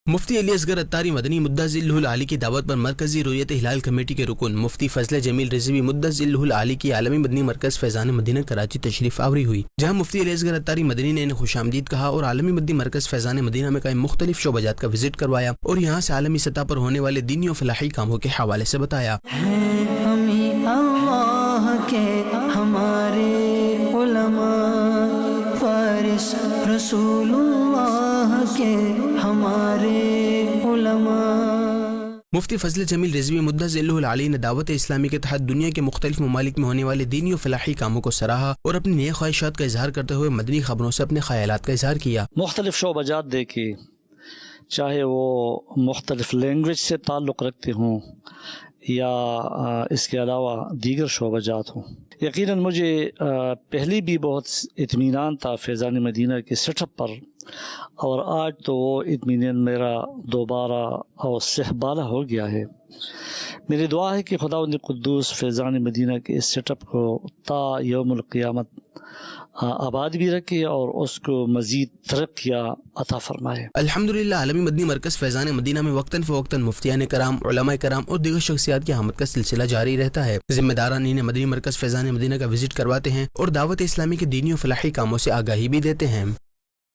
مفتی علی اصغر عطاری مدنی مدعا ذلہ العالی کی دعوت پر مرکزی رؤیت ہلال کمیٹی کے رکن مفتی فضل جمیل رضوی مدعا ذلہ العالی کی عالمی مدنی مرکز فیضان مدینہ کراچی تشریف آوری ہوئی، جہاں مفتی علی اصغر عطاری مدنی نے انہیں خوش آمدید کہا اور عالمی مدنی مرکز فیضان مدینہ میں قائم مختلف شعبہ جات کا وزٹ کروایا اور یہاں سے عالمی سطح پر ہونے والے دینی و فلاحی کاموں کے حوالے سے بتایا۔ اللہ کے ہمارے علماء فارس، رسول اللہ کے ہمارے علماء۔ مفتی فضل جمیل رضوی مدعا ذلہ العالی نے دعوت اسلامی کے تحت دنیا کے مختلف ممالک میں ہونے والے دینی و فلاحی کاموں کو سراہا اور اپنی نیک خواہشات کا اظہار کرتے ہوئے مدنی خبروں سے اپنے خیالات کا اظہار کیا۔ مختلف شعبہ جات دیکھی، چاہے وہ مختلف لینگویج سے تعلق رکھتے ہوں یا اس کے علاوہ دیگر شعبہ جات ہوں۔ یقیناً مجھے پہلی بھی بہت اطمینان تھا فیضان مدینہ کے سیٹ اپ پر، اور آج تو وہ اطمینان میرا دوبارہ اور صح بالا ہو گیا ہے۔ میری دعا ہے کہ خداوند قدوس فیضان مدینہ کے اس سیٹ اپ کو تا یوم القیامت آباد بھی رکھے اور اس کو مزید ترقیاں عطا فرمائے۔ الحمدللہ عالمی مدنی مرکز فیضان مدینہ میں وقتاً فوقتاً مفتیان کرام، علماء کرام اور دیگر شخصیات کی آمد کا سلسلہ جاری رہتا ہے۔ ذمہ داران انہیں مدنی مرکز فیضان مدینہ کا وزٹ کرواتے ہیں اور دعوت اسلامی کے دینی و فلاحی کاموں سے آگاہی بھی دیتے ہیں۔